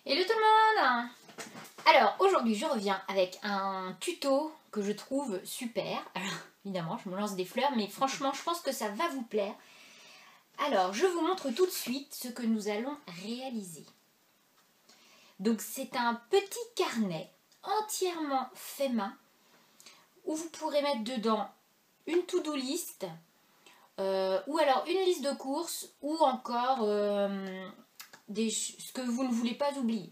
Hello tout le monde! Alors aujourd'hui je reviens avec un tuto que je trouve super. Alors évidemment je me lance des fleurs mais franchement je pense que ça va vous plaire. Alors je vous montre tout de suite ce que nous allons réaliser. Donc c'est un petit carnet entièrement fait main où vous pourrez mettre dedans une to-do list ou alors une liste de courses ou encore ce que vous ne voulez pas oublier.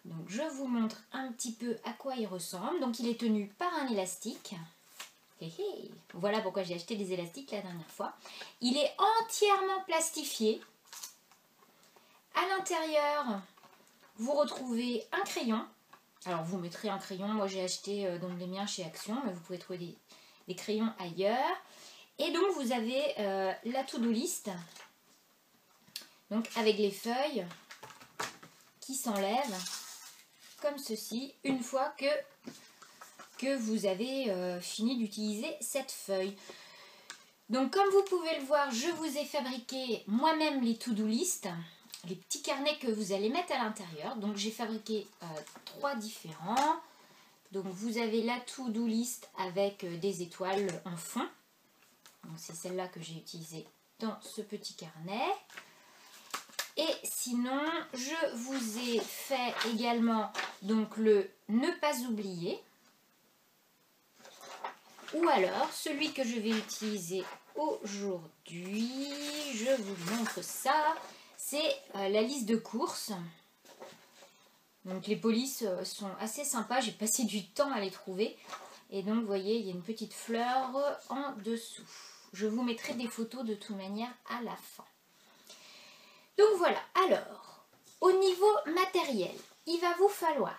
Donc je vous montre un petit peu à quoi il ressemble. Donc il est tenu par un élastique. Voilà pourquoi j'ai acheté des élastiques la dernière fois. Il est entièrement plastifié. À l'intérieur, vous retrouvez un crayon. Alors vous mettrez un crayon. Moi j'ai acheté donc les miens chez Action, mais vous pouvez trouver des crayons ailleurs. Et donc vous avez la to-do list. Donc avec les feuilles qui s'enlèvent. Comme ceci, une fois que vous avez fini d'utiliser cette feuille. Donc comme vous pouvez le voir, je vous ai fabriqué moi-même les to-do list, les petits carnets que vous allez mettre à l'intérieur. Donc j'ai fabriqué 3 différents. Donc vous avez la to-do list avec des étoiles en fond. Donc c'est celle-là que j'ai utilisée dans ce petit carnet. Et sinon, je vous ai fait également donc le ne pas oublier. Ou alors, celui que je vais utiliser aujourd'hui, je vous montre ça. C'est la liste de courses. Donc les polices sont assez sympas. J'ai passé du temps à les trouver. Et donc, vous voyez, il y a une petite fleur en dessous. Je vous mettrai des photos de toute manière à la fin. Donc voilà, alors, au niveau matériel, il va vous falloir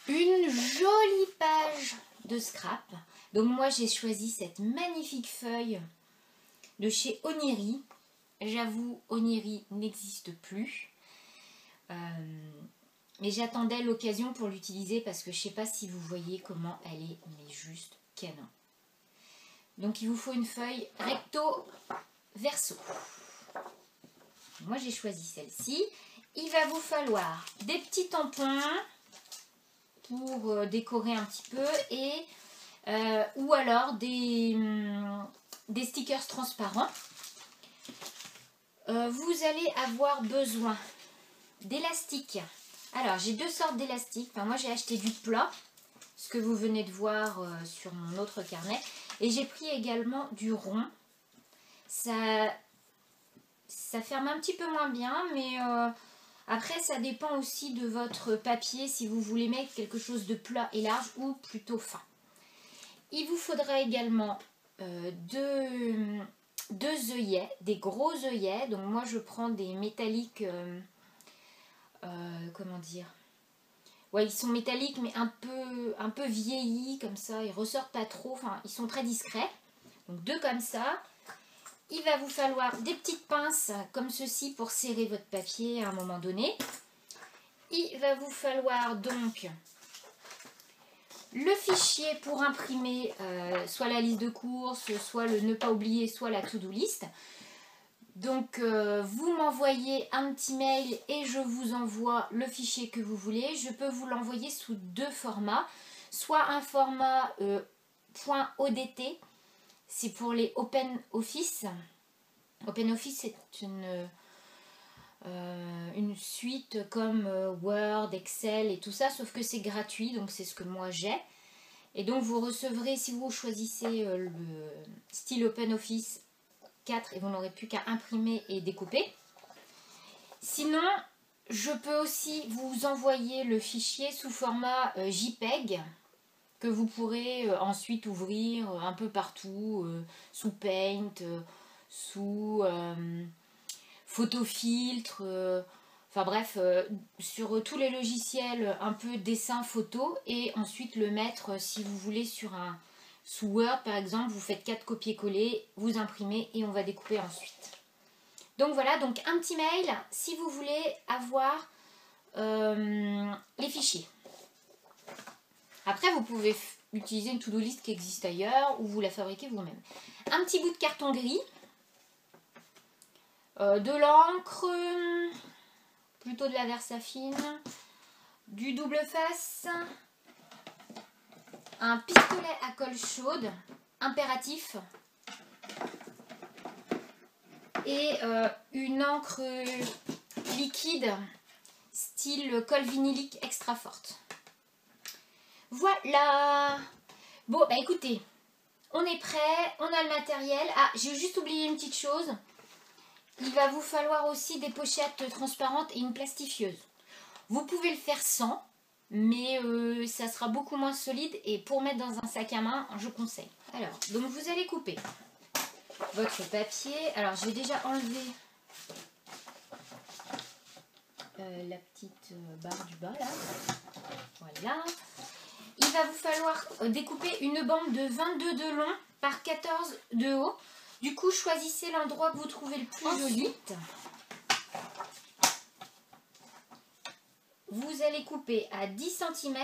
une jolie page de scrap. Donc moi j'ai choisi cette magnifique feuille de chez Oniri. J'avoue, Oniri n'existe plus. Mais j'attendais l'occasion pour l'utiliser parce que je ne sais pas si vous voyez comment elle est, mais juste canon. Donc il vous faut une feuille recto verso. Moi j'ai choisi celle-ci. Il va vous falloir des petits tampons pour décorer un petit peu et ou alors des stickers transparents. Vous allez avoir besoin d'élastiques. Alors j'ai 2 sortes d'élastiques. Enfin, moi j'ai acheté du plat, ce que vous venez de voir sur mon autre carnet. Et j'ai pris également du rond. Ça ferme un petit peu moins bien, mais après ça dépend aussi de votre papier, si vous voulez mettre quelque chose de plat et large ou plutôt fin. Il vous faudra également deux œillets, des gros œillets. Donc moi je prends des métalliques, comment dire, ouais, ils sont métalliques mais un peu vieillis comme ça, ils ressortent pas trop, enfin ils sont très discrets. Donc 2 comme ça. Il va vous falloir des petites pinces comme ceci pour serrer votre papier à un moment donné. Il va vous falloir donc le fichier pour imprimer soit la liste de courses, soit le ne pas oublier, soit la to-do list. Donc vous m'envoyez un petit mail et je vous envoie le fichier que vous voulez. Je peux vous l'envoyer sous 2 formats. Soit un format .odt. C'est pour les OpenOffice. OpenOffice, c'est une suite comme Word, Excel et tout ça, sauf que c'est gratuit, donc c'est ce que moi j'ai. Et donc vous recevrez, si vous choisissez le style OpenOffice 4, et vous n'aurez plus qu'à imprimer et découper. Sinon, je peux aussi vous envoyer le fichier sous format JPEG, que vous pourrez ensuite ouvrir un peu partout, sous Paint, sous photofiltre, enfin bref, sur tous les logiciels un peu dessin photo, et ensuite le mettre, si vous voulez, sous Word par exemple, vous faites 4 copier-coller, vous imprimez et on va découper ensuite. Donc voilà, donc un petit mail si vous voulez avoir les fichiers. Après, vous pouvez utiliser une to-do list qui existe ailleurs ou vous la fabriquez vous-même. Un petit bout de carton gris, de l'encre, plutôt de la Versafine, du double face, un pistolet à colle chaude, impératif, et une encre liquide style colle vinylique extra forte. Voilà. Bon, bah écoutez, on est prêt, on a le matériel. Ah, j'ai juste oublié une petite chose. Il va vous falloir aussi des pochettes transparentes et une plastifieuse. Vous pouvez le faire sans, mais ça sera beaucoup moins solide et pour mettre dans un sac à main, je conseille. Alors, donc vous allez couper votre papier. Alors, j'ai déjà enlevé la petite barre du bas là. Voilà. Il va vous falloir découper une bande de 22 de long par 14 de haut. Du coup, choisissez l'endroit que vous trouvez le plus joli. Vous allez couper à 10 cm,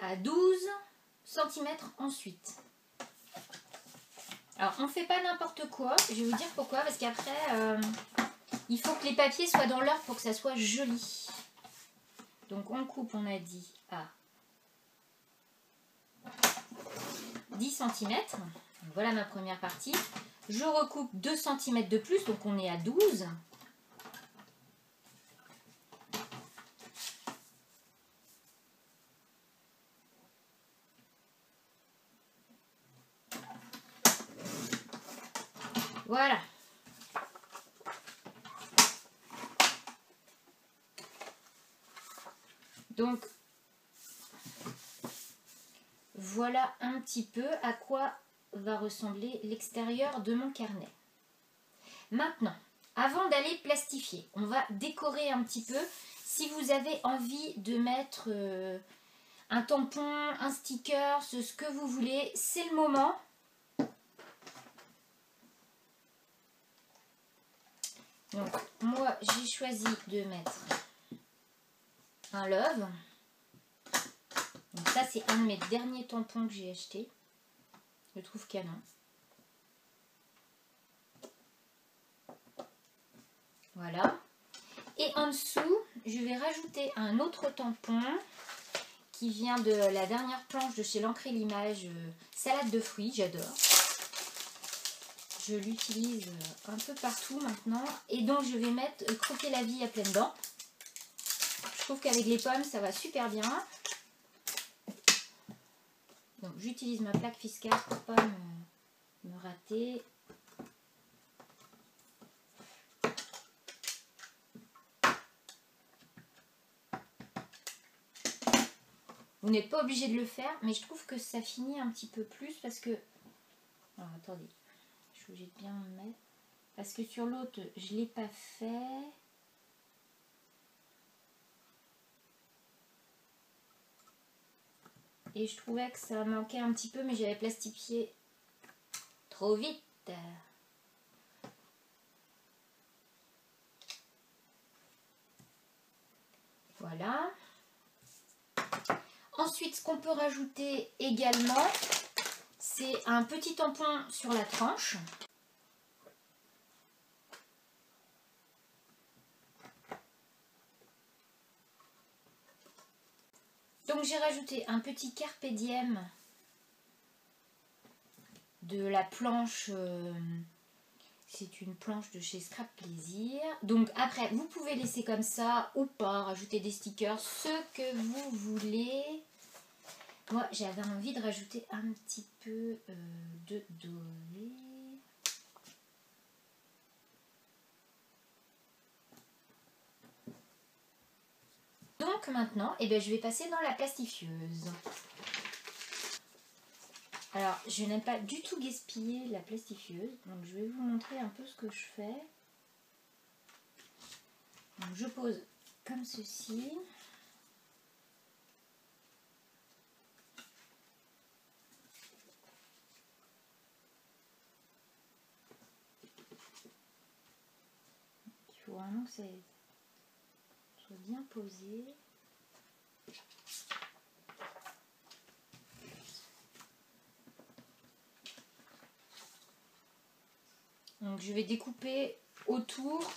à 12 cm ensuite. Alors, on ne fait pas n'importe quoi. Je vais vous dire pourquoi. Parce qu'après, il faut que les papiers soient dans l'ordre pour que ça soit joli. Donc, on coupe, on a dit, à 10 cm. Voilà ma première partie. Je recoupe 2 cm de plus, donc on est à 12. Voilà. Donc, voilà un petit peu à quoi va ressembler l'extérieur de mon carnet. Maintenant, avant d'aller plastifier, on va décorer un petit peu. Si vous avez envie de mettre un tampon, un sticker, ce que vous voulez, c'est le moment. Donc, moi, j'ai choisi de mettre un love. Donc ça, c'est un de mes derniers tampons que j'ai acheté. Je le trouve canon. Voilà. Et en dessous, je vais rajouter un autre tampon qui vient de la dernière planche de chez l'Encre et l'Image, salade de fruits, j'adore. Je l'utilise un peu partout maintenant. Et donc, je vais mettre croquer la vie à pleines dents. Je trouve qu'avec les pommes, ça va super bien. Donc, j'utilise ma plaque fiscale pour ne pas me rater. Vous n'êtes pas obligé de le faire, mais je trouve que ça finit un petit peu plus parce que... Alors, attendez, je suis obligée de bien me mettre. Parce que sur l'autre, je ne l'ai pas fait. Et je trouvais que ça manquait un petit peu, mais j'avais plastifié trop vite. Voilà. Ensuite, ce qu'on peut rajouter également, c'est un petit tampon sur la tranche. Donc j'ai rajouté un petit carpe diem de la planche, c'est une planche de chez Scrap Plaisir. Donc après, vous pouvez laisser comme ça ou pas, rajouter des stickers, ce que vous voulez. Moi, j'avais envie de rajouter un petit peu de doré. Donc maintenant, eh bien, je vais passer dans la plastifieuse. Alors, je n'aime pas du tout gaspiller la plastifieuse, donc je vais vous montrer un peu ce que je fais. Donc, je pose comme ceci. Il faut vraiment que ça soit bien posé. Donc je vais découper autour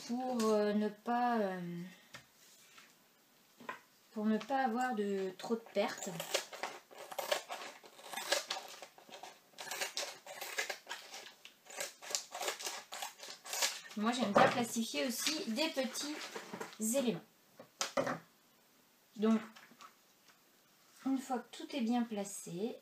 pour ne pas avoir trop de pertes. Moi, j'aime bien plastifier aussi des petits éléments. Donc, une fois que tout est bien placé,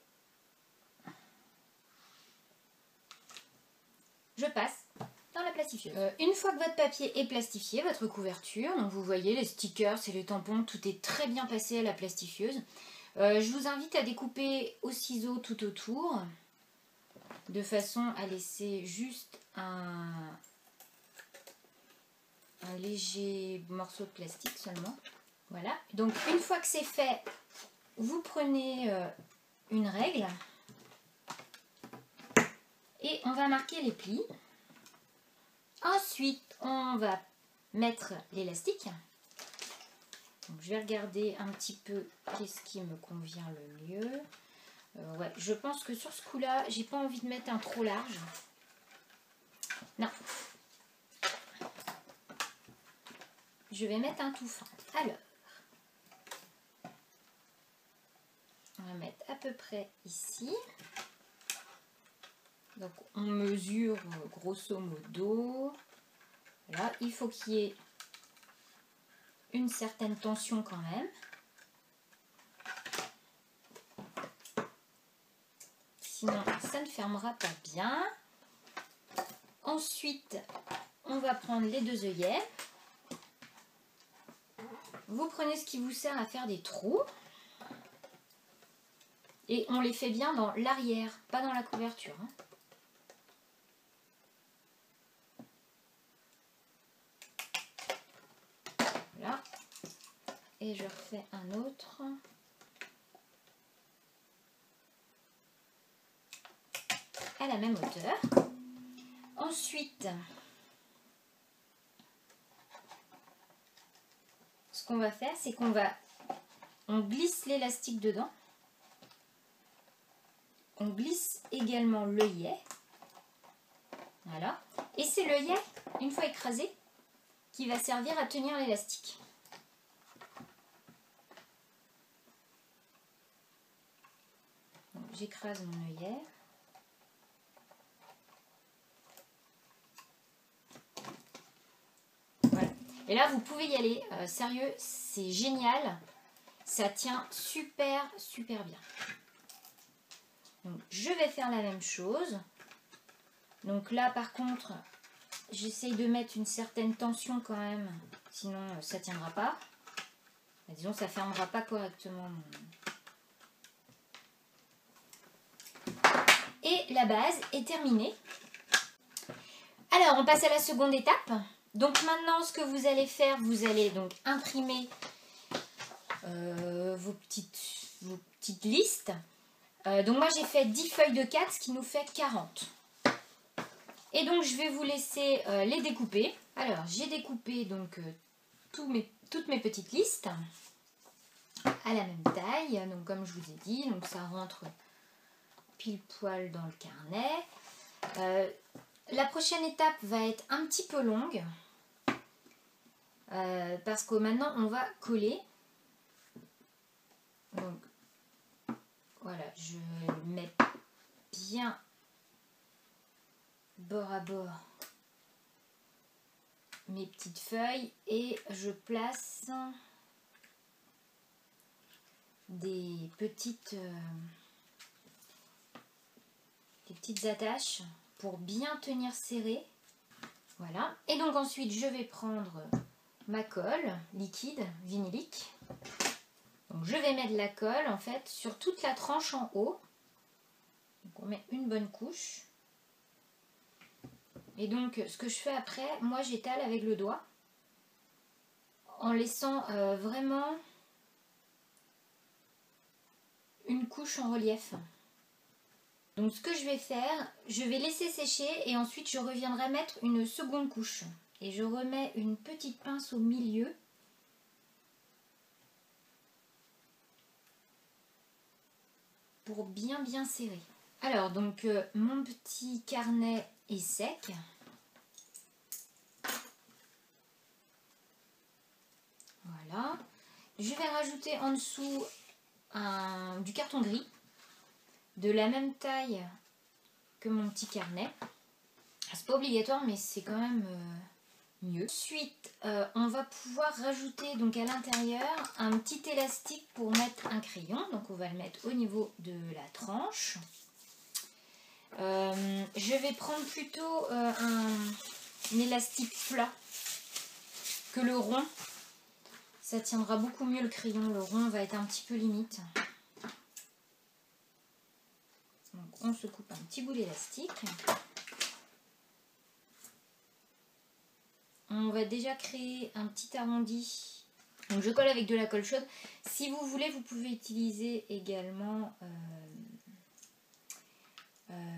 je passe dans la plastifieuse. Une fois que votre papier est plastifié, votre couverture, donc vous voyez les stickers et les tampons, tout est très bien passé à la plastifieuse. Je vous invite à découper au ciseau tout autour, de façon à laisser juste un léger morceau de plastique seulement. Voilà, donc une fois que c'est fait, vous prenez une règle et on va marquer les plis. Ensuite, on va mettre l'élastique. Je vais regarder un petit peu qu'est-ce qui me convient le mieux. Ouais, je pense que sur ce coup-là, j'ai pas envie de mettre un trop large. Non. Je vais mettre un tout fin. Alors, on va mettre à peu près ici. Donc, on mesure grosso modo. Voilà, il faut qu'il y ait une certaine tension quand même. Sinon, ça ne fermera pas bien. Ensuite, on va prendre les deux œillets. Vous prenez ce qui vous sert à faire des trous. Et on les fait bien dans l'arrière, pas dans la couverture. Voilà. Et je refais un autre. À la même hauteur. Ensuite, ce qu'on va faire, c'est on glisse l'élastique dedans. On glisse également l'œillet. Voilà. Et c'est l'œillet, une fois écrasé, qui va servir à tenir l'élastique. J'écrase mon œillet. Voilà. Et là, vous pouvez y aller. Sérieux, c'est génial. Ça tient super, super bien. Donc, je vais faire la même chose. Donc là, par contre, j'essaye de mettre une certaine tension quand même. Sinon, ça ne tiendra pas. Disons, ça ne fermera pas correctement. Et la base est terminée. Alors, on passe à la seconde étape. Donc maintenant, ce que vous allez faire, vous allez donc imprimer vos petites listes. Donc moi, j'ai fait 10 feuilles de 4, ce qui nous fait 40. Et donc, je vais vous laisser les découper. Alors, j'ai découpé donc toutes mes petites listes à la même taille. Donc, comme je vous ai dit, donc ça rentre pile poil dans le carnet. La prochaine étape va être un petit peu longue parce que maintenant on va coller. Donc voilà, je mets bien bord à bord mes petites feuilles et je place des petites attaches pour bien tenir serré. Voilà. Et donc ensuite, je vais prendre ma colle liquide, vinylique. Donc je vais mettre la colle en fait sur toute la tranche en haut. Donc on met une bonne couche. Et donc ce que je fais après, moi j'étale avec le doigt en laissant vraiment une couche en relief. Donc ce que je vais faire, je vais laisser sécher et ensuite je reviendrai mettre une seconde couche. Et je remets une petite pince au milieu. Pour bien serrer. Alors donc mon petit carnet est sec. Voilà. Je vais rajouter en dessous du carton gris de la même taille que mon petit carnet. C'est pas obligatoire mais c'est quand même mieux. Ensuite on va pouvoir rajouter donc à l'intérieur un petit élastique pour mettre un crayon. Donc on va le mettre au niveau de la tranche. Je vais prendre plutôt un élastique plat que le rond. Ça tiendra beaucoup mieux le crayon. Le rond va être un petit peu limite. Donc on se coupe un petit bout d'élastique. On va déjà créer un petit arrondi. Donc je colle avec de la colle chaude. Si vous voulez, vous pouvez utiliser également,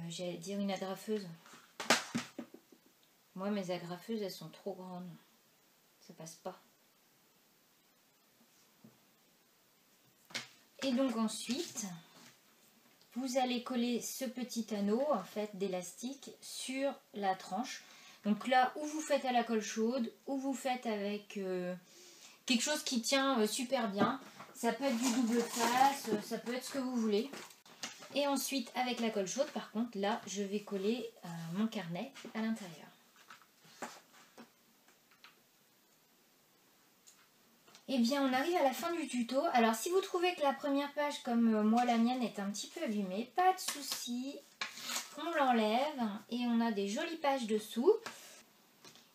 j'allais dire une agrafeuse. Moi, mes agrafeuses, elles sont trop grandes. Ça passe pas. Et donc ensuite, vous allez coller ce petit anneau en fait d'élastique sur la tranche. Donc là, ou vous faites à la colle chaude, ou vous faites avec quelque chose qui tient super bien. Ça peut être du double face, ça peut être ce que vous voulez. Et ensuite, avec la colle chaude, par contre, là, je vais coller mon carnet à l'intérieur. Et bien, on arrive à la fin du tuto. Alors, si vous trouvez que la première page, comme moi, la mienne, est un petit peu abîmée, pas de souci. On l'enlève et on a des jolies pages dessous.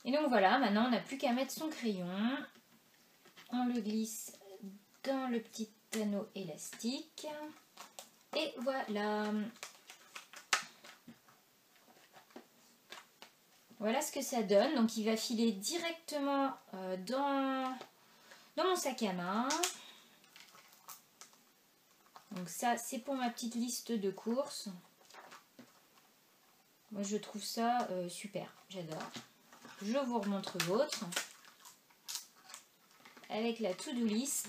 Et donc voilà, maintenant, on n'a plus qu'à mettre son crayon. On le glisse dans le petit anneau élastique. Et voilà. Voilà ce que ça donne. Donc, il va filer directement dans mon sac à main. Donc ça, c'est pour ma petite liste de courses. Moi, je trouve ça super. J'adore. Je vous remontre l'autre. Avec la to-do list.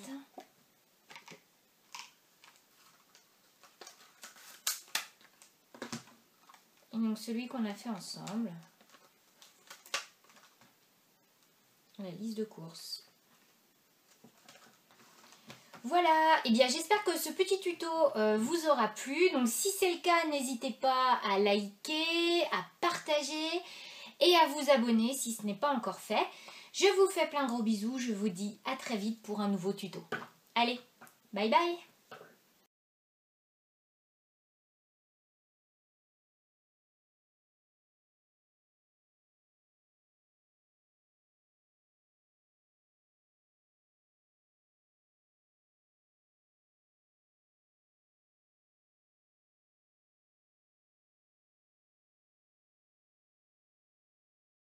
Et donc celui qu'on a fait ensemble. La liste de courses. Voilà, et bien j'espère que ce petit tuto vous aura plu. Donc si c'est le cas, n'hésitez pas à liker, à partager et à vous abonner si ce n'est pas encore fait. Je vous fais plein de gros bisous, je vous dis à très vite pour un nouveau tuto. Allez, bye bye!